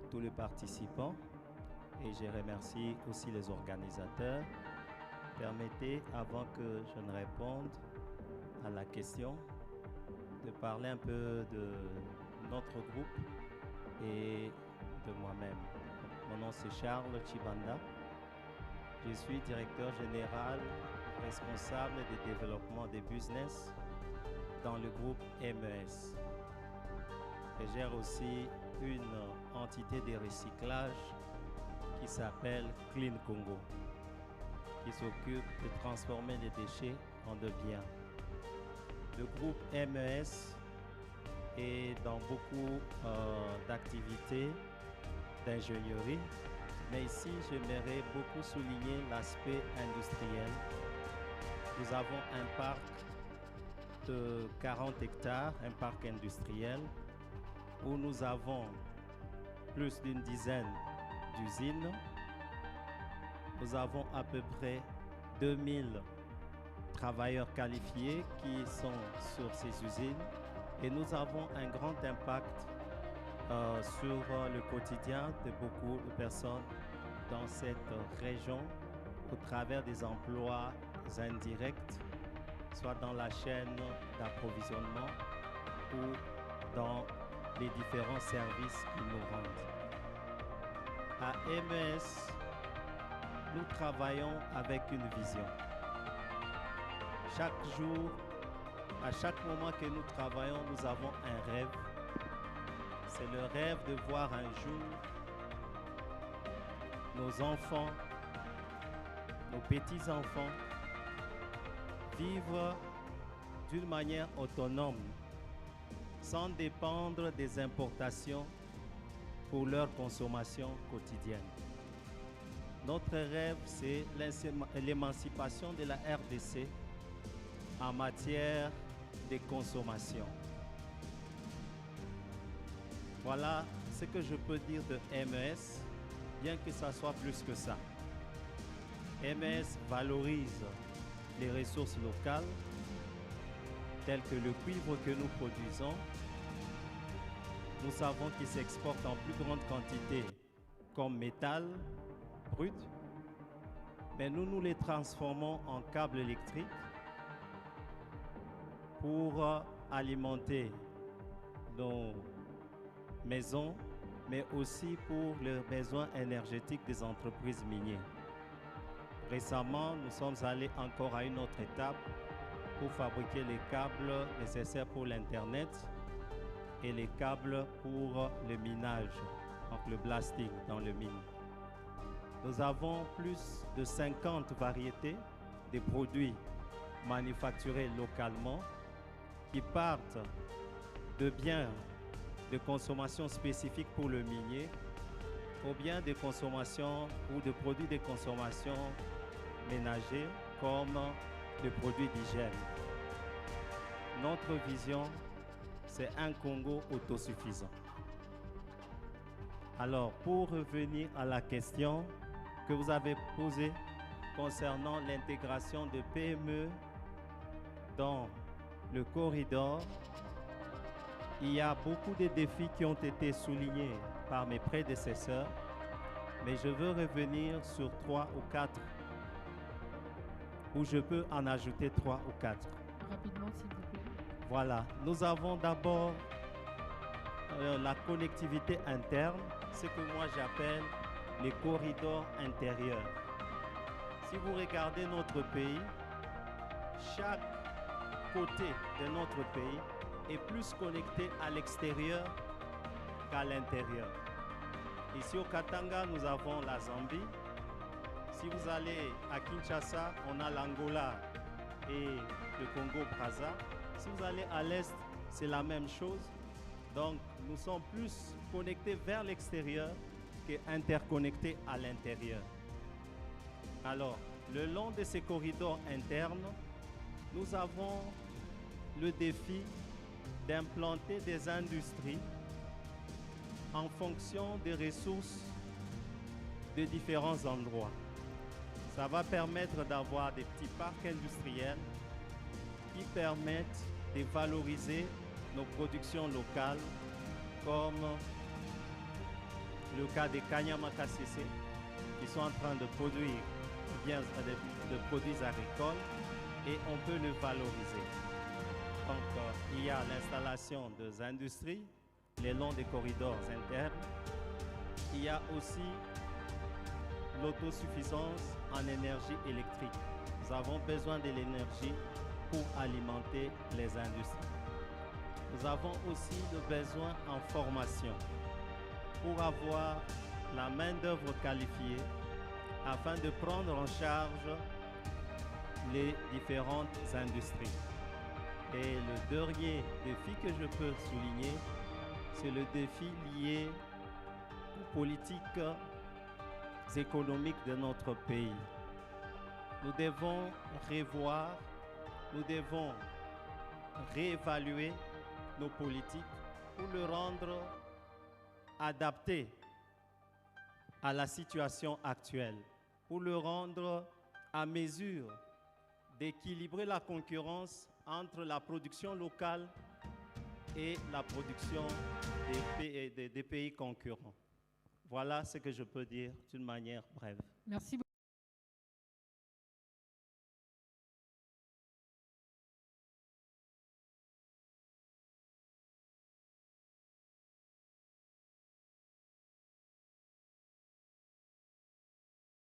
tous les participants et je remercie aussi les organisateurs. Permettez, avant que je ne réponde à la question, de parler un peu de notre groupe et de moi-même. Mon nom c'est Charles Chibanda. Je suis directeur général responsable des développements des business dans le groupe MES. Je gère aussi une entité de recyclage qui s'appelle Clean Congo, qui s'occupe de transformer les déchets en de biens. Le groupe MES est dans beaucoup d'activités d'ingénierie, mais ici j'aimerais beaucoup souligner l'aspect industriel. Nous avons un parc de 40 hectares, un parc industriel, où nous avons plus d'une dizaine d'usines. Nous avons à peu près 2000 travailleurs qualifiés qui sont sur ces usines et nous avons un grand impact sur le quotidien de beaucoup de personnes dans cette région au travers des emplois indirects, soit dans la chaîne d'approvisionnement ou dans les différents services qu'ils nous rendent. À MES, nous travaillons avec une vision. Chaque jour, à chaque moment que nous travaillons, nous avons un rêve. C'est le rêve de voir un jour nos enfants, nos petits-enfants vivre d'une manière autonome, sans dépendre des importations pour leur consommation quotidienne. Notre rêve, c'est l'émancipation de la RDC en matière de consommation. Voilà ce que je peux dire de MES, bien que ça soit plus que ça. MES valorise les ressources locales, telles que le cuivre que nous produisons. Nous savons qu'il s'exporte en plus grande quantité comme métal brut, mais nous les transformons en câbles électriques pour alimenter nos maisons, mais aussi pour les besoins énergétiques des entreprises minières. Récemment, nous sommes allés encore à une autre étape pour fabriquer les câbles nécessaires pour l'Internet et les câbles pour le minage, donc le blasting dans le mine. Nous avons plus de 50 variétés de produits manufacturés localement qui partent de biens de consommation spécifiques pour le minier ou bien de consommation ou de produits de consommation ménagers comme les produits d'hygiène. Notre vision, c'est un Congo autosuffisant. Alors, pour revenir à la question que vous avez posée concernant l'intégration de PME dans le corridor, il y a beaucoup de défis qui ont été soulignés par mes prédécesseurs, mais je veux revenir sur 3 ou 4, ou je peux en ajouter 3 ou 4. Rapidement, s'il vous plaît. Voilà, nous avons d'abord la connectivité interne, ce que moi j'appelle les corridors intérieurs. Si vous regardez notre pays, chaque côté de notre pays est plus connecté à l'extérieur qu'à l'intérieur. Ici au Katanga, nous avons la Zambie. Si vous allez à Kinshasa, on a l'Angola et le Congo-Brazza. Si vous allez à l'est, c'est la même chose. Donc, nous sommes plus connectés vers l'extérieur qu'interconnectés à l'intérieur. Alors, le long de ces corridors internes, nous avons le défi d'implanter des industries en fonction des ressources de différents endroits. Ça va permettre d'avoir des petits parcs industriels qui permettent de valoriser nos productions locales comme le cas des Kanyama KCC, qui sont en train de produire de produits agricoles et on peut le valoriser. Donc, il y a l'installation des industries le long des corridors internes. Il y a aussi l'autosuffisance en énergie électrique. Nous avons besoin de l'énergie pour alimenter les industries. Nous avons aussi le besoin en formation pour avoir la main-d'œuvre qualifiée afin de prendre en charge les différentes industries. Et le dernier défi que je peux souligner, c'est le défi lié aux politiques économiques de notre pays. Nous devons revoir, nous devons réévaluer nos politiques pour le rendre adapté à la situation actuelle, pour le rendre à mesure d'équilibrer la concurrence entre la production locale et la production des pays concurrents. Voilà ce que je peux dire d'une manière brève. Merci beaucoup.